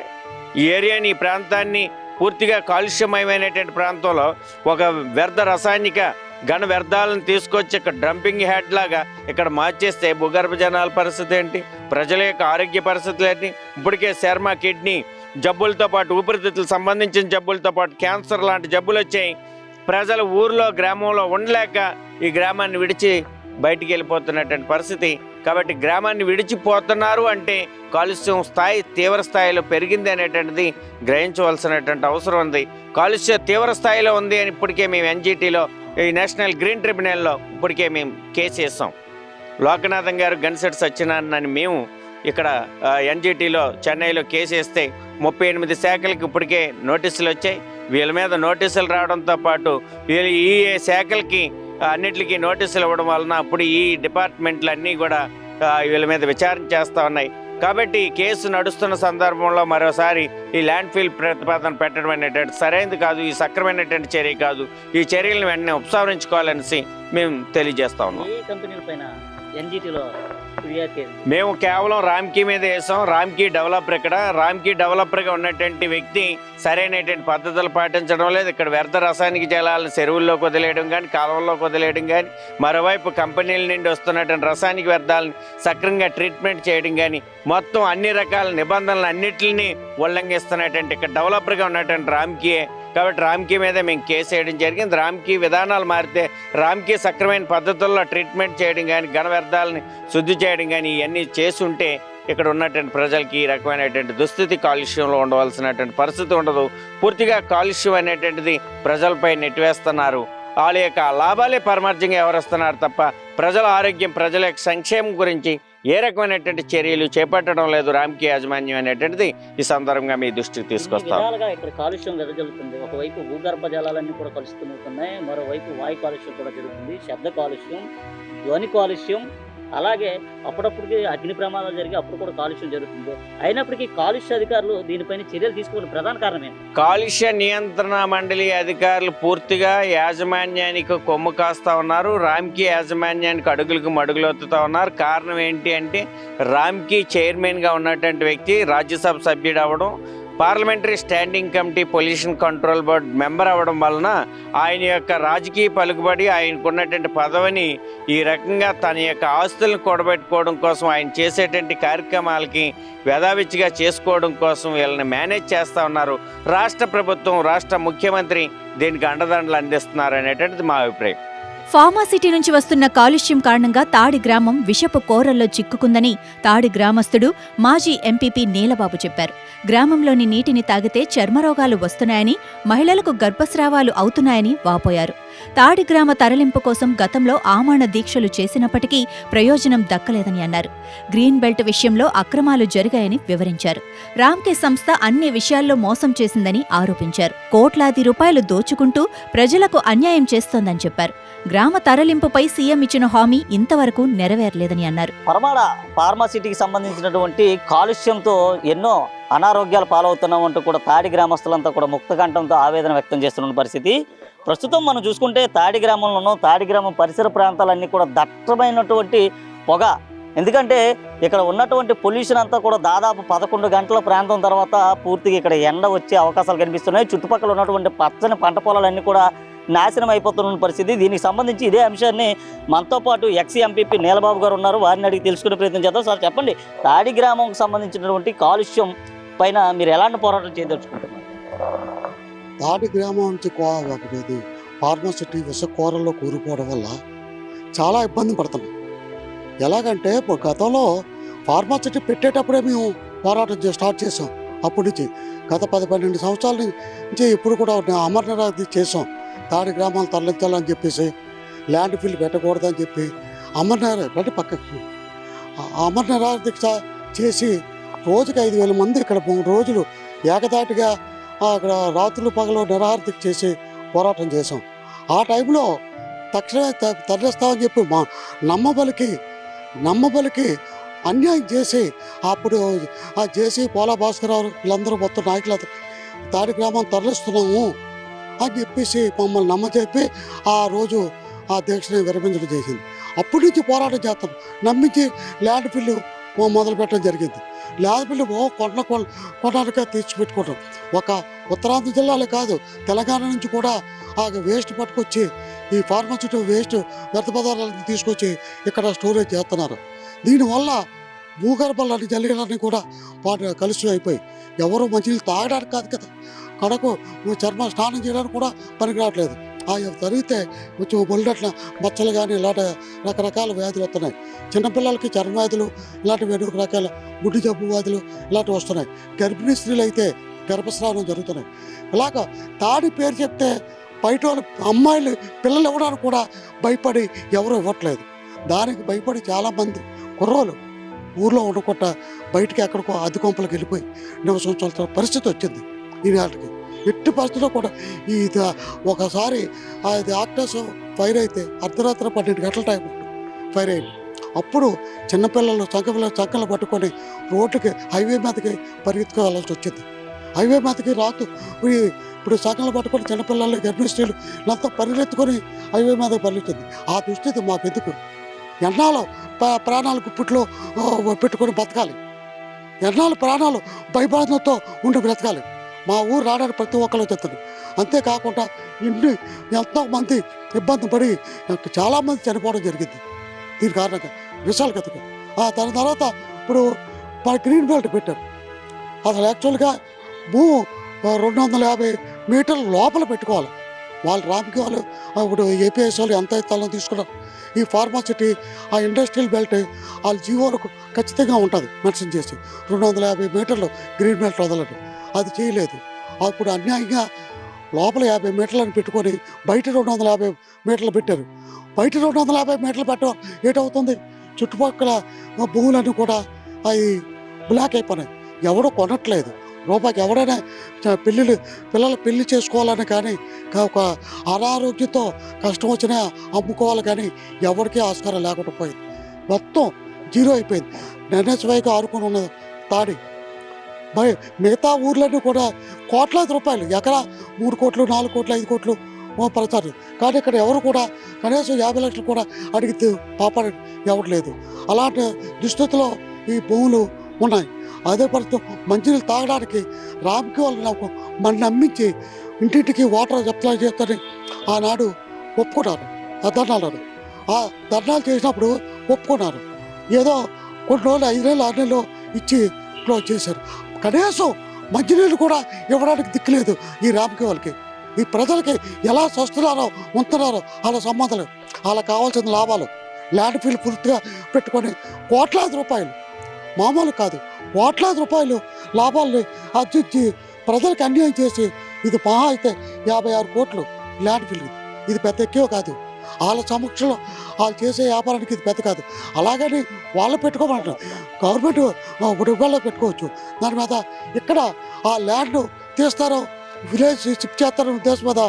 ఈ ఏరియాని, ఈ ప్రాంతాన్ని పూర్తిగా కాలుష్యమయమైనటువంటి ప్రాంతంలో ఒక వ్యర్థ రసాయనిక ఘన వ్యర్థాలను తీసుకొచ్చి ఇక్కడ డంపింగ్ హ్యాడ్ లాగా ఇక్కడ మార్చేస్తే భూగర్భ జనాల పరిస్థితి ఏంటి, ప్రజల యొక్క ఆరోగ్య పరిస్థితులు ఏంటి? ఇప్పటికే చర్మ, కిడ్నీ జబ్బులతో పాటు ఊపిరితిత్తులకు సంబంధించిన జబ్బులతో పాటు క్యాన్సర్ లాంటి జబ్బులు వచ్చాయి. ప్రజలు ఊర్లో గ్రామంలో ఉండలేక ఈ గ్రామాన్ని విడిచి బయటికి వెళ్ళిపోతున్నటువంటి పరిస్థితి. కాబట్టి గ్రామాన్ని విడిచిపోతున్నారు అంటే కాలుష్యం స్థాయి తీవ్ర స్థాయిలో పెరిగింది అనేటువంటిది గ్రహించవలసినటువంటి అవసరం ఉంది. కాలుష్యం తీవ్ర స్థాయిలో ఉంది అని ఇప్పటికే మేము ఎన్జిటీలో, ఈ నేషనల్ గ్రీన్ ట్రిబ్యునల్లో ఇప్పటికే మేము కేసు వేసాం. లోకనాథం గారు, గన్సెట్ సత్యనారాయణ అని మేము ఇక్కడ ఎన్జిటీలో చెన్నైలో కేసు వేస్తే 38 శాఖలకు ఇప్పటికే నోటీసులు వచ్చాయి. వీళ్ళ మీద నోటీసులు రావడంతో పాటు వీళ్ళు ఈ శాఖలకి అన్నిటికీ నోటీసులు ఇవ్వడం వలన ఇప్పుడు ఈ డిపార్ట్మెంట్లు అన్నీ కూడా వీళ్ళ మీద విచారణ చేస్తూ ఉన్నాయి. కాబట్టి కేసు నడుస్తున్న సందర్భంలో మరోసారి ఈ ల్యాండ్ ఫిల్ ప్రతిపాదన పెట్టడం అనేటువంటి సరైనది కాదు, ఈ సక్రమైనటువంటి చర్య కాదు. ఈ చర్యలను వెంటనే ఉపసంహరించుకోవాలనేసి మేము తెలియజేస్తా ఉన్నాం. ఏ కంపెనీల పైన ఎన్జిటిలో ఫిర్యాదు? మేము కేవలం రామ్కీ మీద వేసాం. రామ్కీ డెవలపర్ ఇక్కడ. రామ్కీ డెవలపర్గా ఉన్నటువంటి వ్యక్తి సరైనటువంటి పద్ధతులు పాటించడం లేదు. ఇక్కడ వ్యర్థ రసాయనిక జలాలను చెరువుల్లోకి వదిలేయడం కానీ, కాలువల్లోకి వదిలేయడం కానీ, మరోవైపు కంపెనీల నుండి వస్తున్నటువంటి రసాయనిక వ్యర్థాలను సక్రమంగా ట్రీట్మెంట్ చేయడం కానీ, మొత్తం అన్ని రకాల నిబంధనలు అన్నింటినీ ఉల్లంఘిస్తున్నటువంటి ఇక్కడ డెవలపర్గా ఉన్నటువంటి రామ్కీయే. కాబట్టి రామ్కీ మీద మేము కేసు వేయడం జరిగింది. రామ్కీ విధానాలు మారితే రామ్కీ సక్రమైన పద్ధతుల్లో ట్రీట్మెంట్ చేయడం కానీ, ఘన వ్యర్థాలని శుద్ధి చేయడం కానీ ఇవన్నీ చేసి ఉంటే ఇక్కడ ఉన్నటువంటి ప్రజలకి ఈ రకమైనటువంటి దుస్థితి, కాలుష్యంలో ఉండవలసినటువంటి పరిస్థితి ఉండదు. పూర్తిగా కాలుష్యం అనేటువంటిది ప్రజలపై నెట్టివేస్తున్నారు. వాళ్ళ యొక్క లాభాలే పరమార్జంగా వ్యవహరిస్తున్నారు తప్ప ప్రజల ఆరోగ్యం, ప్రజల యొక్క సంక్షేమం గురించి ఏ రకమైనటువంటి చర్యలు చేపట్టడం లేదు రామ్కీ యాజమాన్యం అనేటువంటిది ఈ సందర్భంగా మీ దృష్టికి తీసుకొస్తాం. ఇక్కడ కాలుష్యం వెదజల్లుతుంది. ఒకవైపు భూగర్భ జలాలన్నీ కూడా కలుస్తున్నాయి, మరోవైపు వాయు కాలుష్యం కూడా జరుగుతుంది, శబ్ద కాలుష్యం, ధ్వని కాలుష్యం, అలాగే అప్పుడప్పటికి అగ్ని ప్రమాదాలు జరిగి అప్పుడు కూడా కాలుష్యం జరుగుతుంది. అయినప్పటికీ కాలుష్య అధికారులు దీనిపైన చర్యలు తీసుకోవడం ప్రధాన కారణమే. కాలుష్య నియంత్రణ మండలి అధికారులు పూర్తిగా యాజమాన్యానికి కొమ్ము కాస్తా ఉన్నారు. రామ్కీ యాజమాన్యానికి అడుగులకు మడుగులొత్తుతా ఉన్నారు. కారణం ఏంటి అంటే రామ్కీ చైర్మన్గా ఉన్నటువంటి వ్యక్తి రాజ్యసభ సభ్యుడు అవ్వడం, parliamentary standing committee pollution control board member అవ్వడం వలన ఆయన యొక్క రాజకీయ పలుకుబడి, ఆయనకు ఉన్నటువంటి పదవిని ఈ రకంగా తన యొక్క ఆస్తులను కూడబెట్టుకోవడం కోసం, ఆయన చేసేటువంటి కార్యక్రమాలకి యథావిచ్చిగా చేసుకోవడం కోసం వీళ్ళని మేనేజ్ చేస్తూ ఉన్నారు. రాష్ట్ర ప్రభుత్వం, రాష్ట్ర ముఖ్యమంత్రి దీనికి అండదండలు అందిస్తున్నారు అనేటువంటిది మా అభిప్రాయం. ఫార్మాసిటీ నుంచి వస్తున్న కాలుష్యం కారణంగా తాడి గ్రామం విషపు కోరల్లో చిక్కుకుందని తాడి గ్రామస్తుడు మాజీ ఎంపీపీ నీలబాబు చెప్పారు. గ్రామంలోని నీటిని తాగితే చర్మరోగాలు వస్తున్నాయని, మహిళలకు గర్భస్రావాలు అవుతున్నాయని వాపోయారు. తాడి గ్రామ తరలింపు కోసం గతంలో ఆమరణ దీక్షలు చేసినప్పటికీ ప్రయోజనం దక్కలేదని అన్నారు. గ్రీన్ బెల్ట్ విషయంలో అక్రమాలు జరిగాయని వివరించారు. రామ్కే సంస్థ అన్ని విషయాల్లో మోసం చేసిందని ఆరోపించారు. కోట్లాది రూపాయలు దోచుకుంటూ ప్రజలకు అన్యాయం చేస్తోందని చెప్పారు. గ్రామ తరలింపుపై సీఎం ఇచ్చిన హామీ ఇంతవరకు నెరవేరలేదని అన్నారు. పరమాడ ఫార్మాసిటీకి సంబంధించినటువంటి కాలుష్యంతో ఎన్నో అనారోగ్యాలు పాలవుతున్నామంటూ కూడా తాడి గ్రామస్తులంతా కూడా ముక్తకంఠంతో ఆవేదన వ్యక్తం చేస్తున్న పరిస్థితి. ప్రస్తుతం మనం చూసుకుంటే తాడి గ్రామంలోనూ, తాడి గ్రామం పరిసర ప్రాంతాలన్నీ కూడా దట్టమైనటువంటి పొగ. ఎందుకంటే ఇక్కడ ఉన్నటువంటి పొల్యూషన్ అంతా కూడా దాదాపు 11 గంటల ప్రాంతం తర్వాత పూర్తిగా ఇక్కడ ఎండ వచ్చే అవకాశాలు కనిపిస్తున్నాయి. చుట్టుపక్కల ఉన్నటువంటి పచ్చని పంట పొలాలన్నీ కూడా నాశనం అయిపోతున్న పరిస్థితి. దీనికి సంబంధించి ఇదే అంశాన్ని మనతో పాటు ఎక్స్ ఎంపీపీ నీలబాబు గారు ఉన్నారు, వారిని అడిగి తెలుసుకునే ప్రయత్నం చేద్దాం. సార్ చెప్పండి, తాడి గ్రామంకి సంబంధించినటువంటి కాలుష్యం పైన మీరు ఎలాంటి పోరాటం చేయదలుచుకుంటున్నారు? తాడి గ్రామం నుంచి ఒకటి ఫార్మాసిటీ విషకూరల్లో కూరుకోవడం వల్ల చాలా ఇబ్బంది పడుతున్నాం. ఎలాగంటే గతంలో ఫార్మాసిటీ పెట్టేటప్పుడే మేము పోరాటం స్టార్ట్ చేసాం. అప్పటి నుంచి గత 10-12 సంవత్సరాల నుంచి ఇప్పుడు కూడా అమరనాథ్ చేసాం. తాడి గ్రామాలు తరలించాలని చెప్పేసి, ల్యాండ్ ఫిల్ పెట్టకూడదని చెప్పి అమరనాథ్ అంటే పక్కకి అమరనాథ్ దీక్ష చేసి రోజుకి 5,000 మంది ఇక్కడ 3 రోజులు ఏకదాటిగా అక్కడ రాత్రులు పగలు నిరాహార దీక్ష చేసి పోరాటం చేసాం. ఆ టైంలో తక్షణమే తరలిస్తామని చెప్పి మా నమ్మబలికి అన్యాయం చేసి అప్పుడు ఆ జేసీ పోలా భాస్కరరావు వీళ్ళందరూ మొత్తం నాయకులు తాడి గ్రామం తరలిస్తున్నాము అని చెప్పేసి మమ్మల్ని నమ్మచెప్పి ఆ రోజు ఆ దీక్షని విరమించడం చేసింది. అప్పటి నుంచి పోరాటం చేస్తాం. నమ్మించి ల్యాండ్ ఫిల్లు మొదలు పెట్టడం జరిగింది. ల్యాండ్ ఫిల్లు కొనడానికే తెచ్చిపెట్టుకోవడం. ఒక ఉత్తరాంధ్ర జిల్లాలే కాదు, తెలంగాణ నుంచి కూడా ఆ వేస్ట్ పట్టుకొచ్చి ఈ ఫార్మాసిటీ వేస్ట్ వ్యర్థ పదార్థాలను తీసుకొచ్చి ఇక్కడ స్టోరేజ్ చేస్తున్నారు. దీనివల్ల భూగర్భాలన్నీ జల్లీలన్నీ కూడా కలుషితం అయిపోయి ఎవరు మంచినీళ్ళు తాగడానికి కాదు కదా, కడకు చర్మ స్నానం చేయడానికి కూడా పనికి రావట్లేదు. జరిగితే కొంచెం బొల్లట్ల మచ్చలు కానీ ఇలాంటి రకరకాల వ్యాధులు వస్తున్నాయి. చిన్నపిల్లలకి చర్మ వ్యాధులు ఇలాంటివి ఎన్నో రకాల గుడ్డి జబ్బు వ్యాధులు ఇలాంటివి వస్తున్నాయి. గర్భిణీ స్త్రీలు అయితే గర్భస్రావం జరుగుతున్నాయి. ఇలాగ తాడి పేరు చెప్తే బయట వాళ్ళు అమ్మాయిలు పిల్లలు ఇవ్వడానికి కూడా భయపడి ఎవరు ఇవ్వట్లేదు. దానికి భయపడి చాలామంది కుర్రోలు ఊర్లో ఉండకుండా బయటికి ఎక్కడికో అద్దె కొంపలకు వెళ్ళిపోయి నివసించాల్సిన పరిస్థితి వచ్చింది. ఈ నాటికి ఎట్టి పరిస్థితిలో కూడా ఇది ఒకసారి అది ఆక్టర్స్ ఫైర్ అయితే అర్ధరాత్రి 12 గంటల టైం ఫైర్ అయింది. అప్పుడు చిన్నపిల్లలు చక్కలు పట్టుకొని రోడ్డుకి హైవే మీదకి పరిగెత్తుకోవాల్సి వచ్చింది. హైవే మీదకి ఇప్పుడు సగలు పట్టుకొని చిన్నపిల్లలు గర్భిణీ స్త్రీలు అంతా పరిగెత్తుకొని హైవే మీద పరిగెత్తింది. ఆ దుస్థితి మాకెందుకు? ఎన్నాళ్ళు ప్రాణాలు గుప్పిట్లో పెట్టుకొని బతకాలి, ఎన్నాళ్ళు ప్రాణాలు భయబాధతో ఉండి బ్రతకాలి. మా ఊరు రావడానికి ప్రతి ఒక్కరు చెప్తారు. అంతేకాకుండా ఎంతోమంది ఇబ్బంది పడి చాలామంది చనిపోవడం జరిగింది దీని కారణంగా విశాల కథగా. దాని తర్వాత ఇప్పుడు మన గ్రీన్ బెల్ట్ పెట్టారు. అసలు యాక్చువల్గా 250 మీటర్ల లోపల పెట్టుకోవాలి. వాళ్ళు రామ్కి వాళ్ళు ఇప్పుడు ఏపీఎస్ వాళ్ళు ఎంత స్థలం తీసుకున్నారు. ఈ ఫార్మాసిటీ ఆ ఇండస్ట్రియల్ బెల్ట్ వాళ్ళ జీవోలకు ఖచ్చితంగా ఉంటుంది మెన్షన్ చేసి 250 మీటర్లు గ్రీన్ బెల్ట్ వదలడు. అది చేయలేదు. అప్పుడు అన్యాయంగా లోపల 50 మీటర్లను పెట్టుకొని బయట 250 మీటర్లు పెట్టారు. బయట 250 మీటర్లు పెట్టడం ఏటవుతుంది, చుట్టుపక్కల భూములన్నీ కూడా అవి బ్లాక్ అయిపోయినాయి. ఎవడో కొనట్లేదు. రూపాయికి ఎవడైనా పిల్లలు పెళ్లి చేసుకోవాలని కానీ ఒక అనారోగ్యంతో కష్టం వచ్చినా అమ్ముకోవాలి కానీ ఎవరికీ ఆస్కారం లేకుండా పోయింది. మొత్తం జీరో అయిపోయింది. NSYకి ఆడుకుని ఉన్నది తాడి. మిగతా ఊర్లన్నీ కూడా కోట్లాది రూపాయలు, ఎకరా 3 కోట్లు 4 కోట్లు 5 కోట్లు పడతారు. కానీ ఇక్కడ ఎవరు కూడా కనీసం 50 లక్షలు కూడా అడిగితే పాపడి ఎవరు లేదు. అలాంటి దుస్థితిలో ఈ భూములు ఉన్నాయి. అదే పరిస్థితి మంచినీళ్ళు తాగడానికి రామ్కి వాళ్ళు నాకు మన నమ్మించి ఇంటింటికి వాటర్ సప్లై చేస్తారని ఆనాడు ఒప్పుకున్నారు. ఆ ధర్నాలు చేసినప్పుడు ఒప్పుకున్నారు. ఏదో కొన్ని రోజులు 5 నెలలు 6 నెలలు ఇచ్చి క్లోజ్ చేశారు. కనీసం మంచినీళ్ళు కూడా ఇవ్వడానికి దిక్కులేదు ఈ రామ్కి వాళ్ళకి. ఈ ప్రజలకి ఎలా వస్తున్నారో ఉంటున్నారో వాళ్ళ సంబంధాలు, వాళ్ళకి కావాల్సిన లాభాలు ల్యాండ్ ఫీల్ పూర్తిగా పెట్టుకొని కోట్లాది రూపాయలు, మామూలు కాదు కోట్లాది రూపాయలు లాభాలని అర్జించి ప్రజలకు అన్యాయం చేసి ఇది మహా అయితే 56 కోట్లు ల్యాండ్ ఫీల్. ఇది పెద్ద ఎక్కువ కాదు. వాళ్ళ సమక్షంలో వాళ్ళు చేసే వ్యాపారానికి ఇది పెద్ద కాదు. అలాగని వాళ్ళు పెట్టుకోమంటారు. గవర్నమెంట్ రూపాయల్లో పెట్టుకోవచ్చు. దాని మీద ఇక్కడ ఆ ల్యాండ్ తీస్తారో విలేజ్ షిఫ్ట్ చేస్తారనే ఉద్దేశం మీద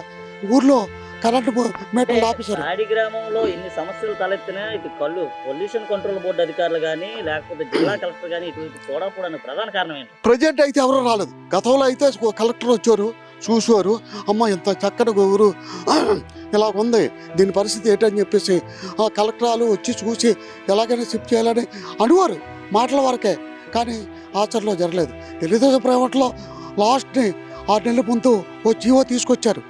ఊర్లో కరెంటు మీటర్లు ఆపేశారు. ఆడి గ్రామంలో ఎన్ని సమస్యలు తలెత్తినా ఇటు పొల్యూషన్ కంట్రోల్ బోర్డు అధికారులు కానీ లేకపోతే జిల్లా కలెక్టర్ కానీ ఇటు చూడకపోవడానికి ప్రధాన కారణం ఏంటి? ప్రజెంట్ అయితే ఎవరు రాలేదు. గతంలో అయితే కలెక్టర్ వచ్చారు, చూసేవారు. అమ్మ ఇంత చక్కటి ఊరు ఇలా ఉంది, దీని పరిస్థితి ఏంటని చెప్పేసి కలెక్టర్లు వచ్చి చూసి ఎలాగైనా షిఫ్ట్ చేయాలని అనేవారు మాటల వరకే. కానీ ఆచరణలో జరగలేదు. తెలుగుదేశం ప్రైవేట్లో లాస్ట్ని 6 నెలల ముందు ఓ జీవో తీసుకొచ్చారు.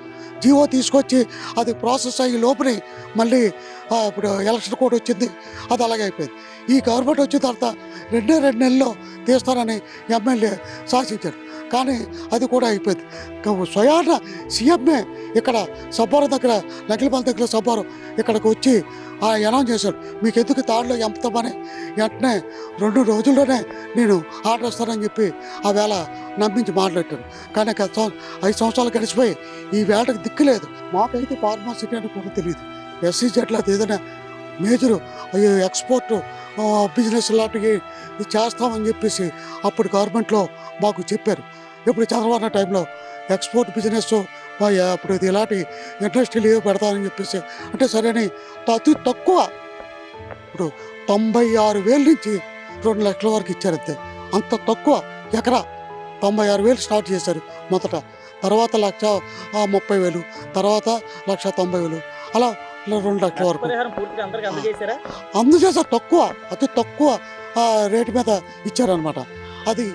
జీవో తీసుకొచ్చి అది ప్రాసెస్ అయ్యి లోపలి మళ్ళీ ఇప్పుడు ఎలక్షన్ కోడ్ వచ్చింది. అది అలాగే అయిపోయింది. ఈ గవర్నమెంట్ వచ్చిన తర్వాత 2 నెలల్లో తీస్తారని ఎమ్మెల్యే శాసించారు. కానీ అది కూడా అయిపోయింది. స్వయాన సీఎంఏ ఇక్కడ సబ్బారం దగ్గర నకిలిపల్లి దగ్గర సబ్బారం ఇక్కడికి వచ్చి అనౌన్స్ చేశాడు, మీకు ఎందుకు తాడులో ఎంపుతామని. వెంటనే 2 రోజుల్లోనే నేను ఆర్డర్ వస్తానని చెప్పి ఆ వేళ నమ్మించి మాట్లాడాను. కానీ 5 సంవత్సరాలు గడిచిపోయి ఈ వేళకు దిక్కులేదు. మాకైతే ఫార్మాసిటీ అని కూడా తెలియదు. SEZలో ఏదైనా మేజర్ ఎక్స్పోర్ట్ బిజినెస్ లాంటివి చేస్తామని చెప్పేసి అప్పుడు గవర్నమెంట్లో మాకు చెప్పారు. ఇప్పుడు చంద్రబాబు టైంలో ఎక్స్పోర్ట్ బిజినెస్ అప్పుడు ఇది ఇలాంటి ఇండస్ట్రీలు పెడతామని చెప్పేసి అంటే సరేని అతి తక్కువ ఇప్పుడు 96,000 నుంచి 2 లక్షల వరకు ఇచ్చారు. అంతే, అంత తక్కువ ఎకరా 96,000 స్టార్ట్ చేశారు మొదట. తర్వాత 1,30,000, తర్వాత 1,90,000, అలా 2 లక్షల వరకు అందజేశారు. తక్కువ, అతి తక్కువ రేటు మీద ఇచ్చారనమాట. అది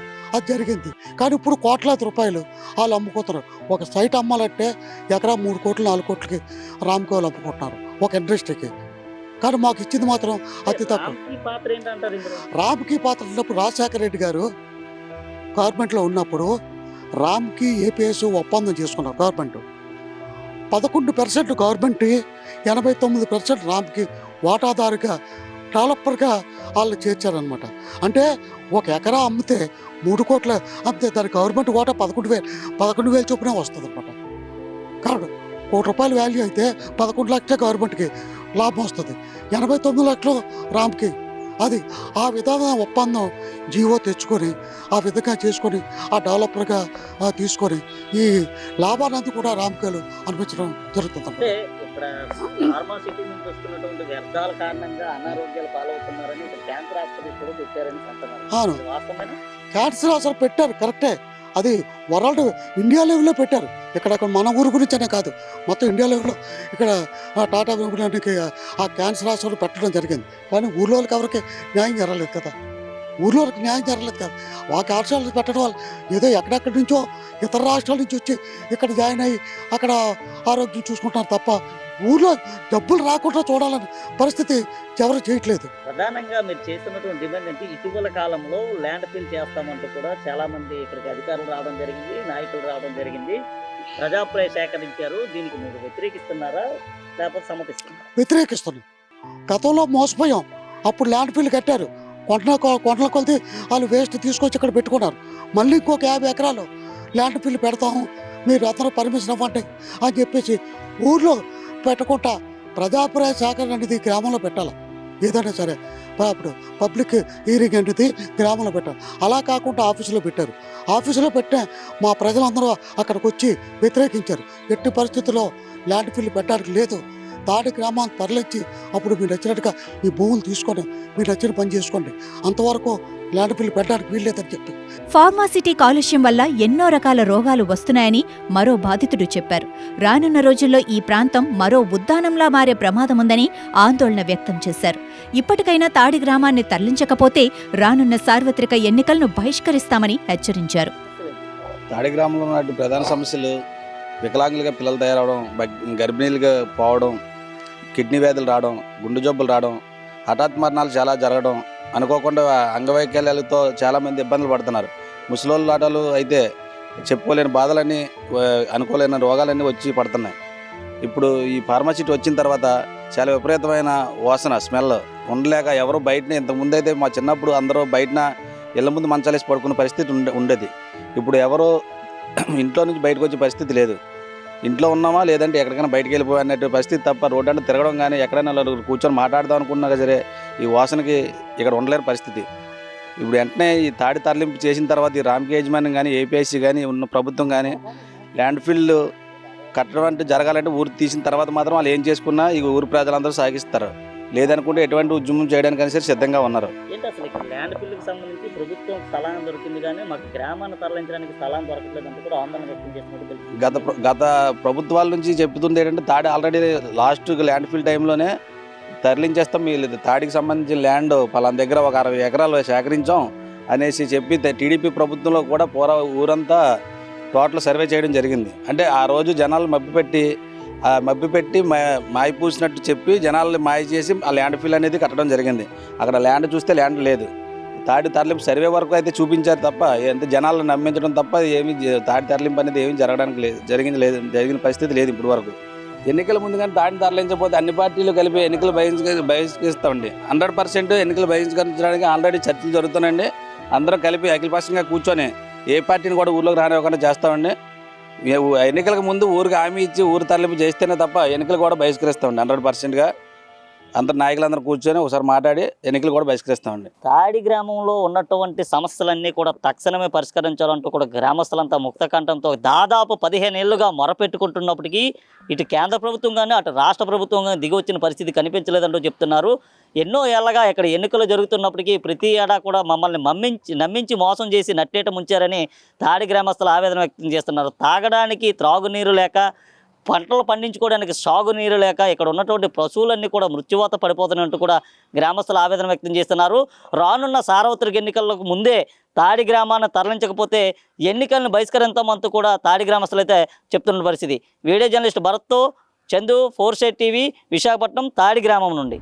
జరిగింది. కానీ ఇప్పుడు కోట్లాది రూపాయలు వాళ్ళు అమ్ముకుంటున్నారు. ఒక సైట్ అమ్మాలంటే ఎకరా 3 కోట్లు 4 కోట్లకి రామ్కి వాళ్ళు అమ్ముకుంటున్నారు ఒక ఇండస్ట్రీకి. కానీ మాకు ఇచ్చింది మాత్రం అతి తక్కువ. రామ్కి పాత్ర ఉన్నప్పుడు రాజశేఖర రెడ్డి గారు గవర్నమెంట్లో ఉన్నప్పుడు రామ్కి ఏపీఎస్ ఒప్పందం చేసుకున్నారు. గవర్నమెంట్ 11% గవర్నమెంట్, 89% రామ్కి వాటాదారుగా డెవలపర్గా వాళ్ళు చేర్చారనమాట. అంటే ఒక ఎకరా అమ్మితే 3 కోట్ల అమ్మితే దాని గవర్నమెంట్ వాటా 11,000 చొప్పునే వస్తుంది అనమాట. కాబట్టి ₹1 వాల్యూ అయితే 11 లక్షల గవర్నమెంట్కి లాభం వస్తుంది, 89 లక్షలు రామ్కి. అది ఆ విధంగా ఒప్పందం జీవో తెచ్చుకొని ఆ విధంగా చేసుకొని ఆ డెవలపర్గా తీసుకొని ఈ లాభాన్ని కూడా రామ్కేలు అనిపించడం జరుగుతుంది. అంటే ఇక్కడ ఫార్మాసిటీ నుంచి వస్తున్నటువంటి వ్యర్థాల కారణంగా అనారోగ్యాలు పాలవుతున్నారని క్యాన్సర్ హాస్పిటల్ కూడా పెట్టారని అంటున్నారు. అవును, క్యాన్సర్ అసలు పెట్టారు కరెక్టే. అది వరల్డ్ ఇండియా లెవెల్లో పెట్టారు. ఇక్కడ మన ఊరు గురించనే కాదు, మొత్తం ఇండియా లెవెల్లో ఇక్కడ టాటా విమానానికి ఆ క్యాన్సర్ హాస్పిటల్ పెట్టడం జరిగింది. కానీ ఊర్లో వాళ్ళకి ఎవరికి న్యాయం జరగలేదు కదా, ఊర్లో వాళ్ళకి న్యాయం జరగలేదు కదా. వాళ్ళకి హాస్పిటల్ పెట్టడం వల్ల ఏదో ఎక్కడెక్కడి నుంచో ఇతర రాష్ట్రాల నుంచి వచ్చి ఇక్కడ జాయిన్ అయ్యి అక్కడ ఆరోగ్యం చూసుకుంటారు తప్ప ఊర్లో డబ్బులు రాకుండా చూడాలని పరిస్థితి ఎవరు చేయట్లేదు. ప్రధానంగా మీరు చేస్తున్నటువంటి డిమాండ్ అంటే ఇటీవల కాలంలో ల్యాండ్ ఫీల్ చేస్తామంటూ కూడా చాలా మంది ఇక్కడికి అధికారులు రావడం జరిగింది, నాయకులు రావడం జరిగింది, ప్రజాప్రాయ సేకరించారు. దీనికి మీరు వ్యతిరేకిస్తున్నారా లేకపోతే సమ్మతిస్తున్నారా? వ్యతిరేకిస్తున్నాం. గతంలో మోసపోయాం. అప్పుడు ల్యాండ్ ఫీల్డ్ కట్టారు, కొండల కొలిది వాళ్ళు వేస్ట్ తీసుకొచ్చి ఇక్కడ పెట్టుకున్నారు. మళ్ళీ ఇంకొక 50 ఎకరాలు ల్యాండ్ ఫీల్డ్ పెడతాము, మీరు అతను పర్మిషన్ ఇవ్వండి అని చెప్పేసి ఊర్లో పెట్టకుండా ప్రజాప్రాయ సేకరణ అనేది గ్రామంలో పెట్టాలి. ఏదైనా సరే అప్పుడు పబ్లిక్ హీరింగ్ అనేది గ్రామంలో పెట్టాలి. అలా కాకుండా ఆఫీసులో పెట్టారు. ఆఫీసులో పెట్టే మా ప్రజలందరూ అక్కడికి వచ్చి వ్యతిరేకించారు. ఎట్టి పరిస్థితుల్లో ల్యాండ్ ఫీల్డ్ పెట్టడానికి లేదు, తాడి గ్రామాన్ని తరలించి అప్పుడు మీరు నచ్చినట్టుగా ఈ భూములు తీసుకొని మీరు నచ్చిన పని చేసుకోండి, అంతవరకు ల్యాండ్ ఫీల్డ్ పెట్టడానికి వీల్లేదని చెప్పి. ఫార్మాసిటీ కాలుష్యం వల్ల ఎన్నో రకాల రోగాలు వస్తున్నాయని మరో బాధితుడు చెప్పారు. రానున్న రోజుల్లో ఈ ప్రాంతం మరో ఉద్దానంలా మారే ప్రమాదముందని ఆందోళన వ్యక్తం చేశారు. ఇప్పటికైనా తాడి గ్రామాన్ని తరలించకపోతే రానున్న సార్వత్రిక ఎన్నికలను బహిష్కరిస్తామని హెచ్చరించారు. తాడి గ్రామంలో ఉన్న ప్రధాన సమస్యలు వికలాంగులుగా పిల్లలు తయారవడం, గర్భిణీలుగా పోవడం, కిడ్నీ వ్యాధులు రావడం, గుండె జబ్బులు రావడం, హఠాత్ మరణాలు చాలా జరగడం, అనుకోకుండా అంగవైకల్యాలతో చాలామంది ఇబ్బందులు పడుతున్నారు. ముసలోళ్ళ ఆటలు అయితే చెప్పుకోలేని బాధలన్నీ, అనుకోలేని రోగాలన్నీ వచ్చి పడుతున్నాయి. ఇప్పుడు ఈ ఫార్మసిటీ వచ్చిన తర్వాత చాలా విపరీతమైన వాసన, స్మెల్ ఉండలేక ఎవరు బయటనే, ఇంతకుముందు అయితే మా చిన్నప్పుడు అందరూ బయటన ఇళ్ళ ముందు మంచాలేసి పడుకునే పరిస్థితి ఉండేది. ఇప్పుడు ఎవరు ఇంట్లో నుంచి బయటకు వచ్చే పరిస్థితి లేదు. ఇంట్లో ఉన్నామా లేదంటే ఎక్కడికైనా బయటకు వెళ్ళిపోయి అన్నట్టు పరిస్థితి తప్ప రోడ్డు అంటే తిరగడం కానీ ఎక్కడైనా కూర్చొని మాట్లాడదాం అనుకున్నా సరే ఈ వాసనకి ఇక్కడ ఉండలేని పరిస్థితి. ఇప్పుడు వెంటనే ఈ తాడి తరలింపు చేసిన తర్వాత ఈ రామ్కి యజమాన్యం కానీ ఏపీఐసీ కానీ ఉన్న ప్రభుత్వం కానీ ల్యాండ్ ఫీల్డ్ కట్టడం అంటే జరగాలంటే ఊరు తీసిన తర్వాత మాత్రం వాళ్ళు ఏం చేసుకున్నా ఈ ఊరు ప్రజలందరూ సాగిస్తారు, లేదనుకుంటే ఎటువంటి ఉద్యమం చేయడానికైనా సరే సిద్ధంగా ఉన్నారు. ఏంటి అసలు ఇక్కడ ల్యాండ్ ఫీల్డ్కి సంబంధించి ప్రభుత్వం స్థలం దొరికింది కానీ మాకు గ్రామాన్ని తరలించడానికి స్థలం దొరకలేదు అంటూ కూడా ఆందోళన వ్యక్తం చేసినట్టు తెలుసు. గత ప్రభుత్వాల నుంచి చెప్తుంది ఏంటంటే తాడి ఆల్రెడీ లాస్ట్ ల్యాండ్ ఫీల్డ్ టైంలోనే తరలించేస్తాం, మీ తాడికి సంబంధించిన ల్యాండ్ పలానా దగ్గర ఒక 60 ఎకరాలు సేకరించాం అనేసి చెప్పి టీడీపీ ప్రభుత్వంలో కూడా ఊరంతా టోటల్ సర్వే చేయడం జరిగింది. అంటే ఆ రోజు జనాలు మభ్యపెట్టి మాయపూసినట్టు చెప్పి జనాలని మాయ చేసి ఆ ల్యాండ్ ఫీల్ అనేది కట్టడం జరిగింది. అక్కడ ల్యాండ్ చూస్తే ల్యాండ్ లేదు. తాడి తరలింపు సర్వే వరకు అయితే చూపించారు తప్ప ఎంత జనాలను నమ్మించడం తప్ప ఏమి తాడి తరలింపు అనేది ఏమి జరగడానికి లేదు, జరిగిన పరిస్థితి లేదు ఇప్పటి వరకు. ఎన్నికల ముందు కానీ తాడిని తరలించకపోతే అన్ని పార్టీలు కలిపి ఎన్నికలు బహిష్కరిస్తామండి. 100% ఎన్నికలు బహిష్కరించడానికి ఆల్రెడీ చర్చలు జరుగుతున్నాయండి. అందరం కలిపి అఖిలపక్షంగా కూర్చొని ఏ పార్టీని కూడా ఊర్లోకి రానివ్వకుండా చేస్తామండి. ఎన్నికలకు ముందు ఊరికి హామీ ఇచ్చి ఊరు తరలింపు చేస్తేనే తప్ప ఎన్నికలు కూడా బహిష్కరిస్తామండి. 100%గా అందరు నాయకులందరూ కూర్చొని ఒకసారి మాట్లాడి ఎన్నికలు కూడా బహిష్కరిస్తామండి. తాడి గ్రామంలో ఉన్నటువంటి సమస్యలన్నీ కూడా తక్షణమే పరిష్కరించాలంటూ కూడా గ్రామస్తులంతా ముక్తకంఠంతో దాదాపు 15 ఏళ్లుగా మొరపెట్టుకుంటున్నప్పటికీ ఇటు కేంద్ర ప్రభుత్వం కానీ అటు రాష్ట్ర ప్రభుత్వం కానీ దిగి వచ్చిన పరిస్థితి కనిపించలేదంటూ చెప్తున్నారు. ఎన్నో ఏళ్లగా ఇక్కడ ఎన్నికలు జరుగుతున్నప్పటికీ ప్రతి ఏడా కూడా మమ్మల్ని నమ్మించి మోసం చేసి నట్టేట ముంచారని తాడి గ్రామస్తులు ఆవేదన వ్యక్తం చేస్తున్నారు. తాగడానికి త్రాగునీరు లేక, పంటలు పండించుకోవడానికి సాగునీరు లేక ఇక్కడ ఉన్నటువంటి పశువులన్నీ కూడా మృత్యువాత పడిపోతున్నట్టు కూడా గ్రామస్తులు ఆవేదన వ్యక్తం చేస్తున్నారు. రానున్న సార్వత్రిక ఎన్నికలకు ముందే తాడి గ్రామాన్ని తరలించకపోతే ఎన్నికలను బహిష్కరించామంటూ కూడా తాడి గ్రామస్తులు అయితే చెప్తున్న పరిస్థితి. వీడియో జర్నలిస్ట్ భరత్తో చందు, 4 State TV, విశాఖపట్నం తాడి గ్రామం నుండి.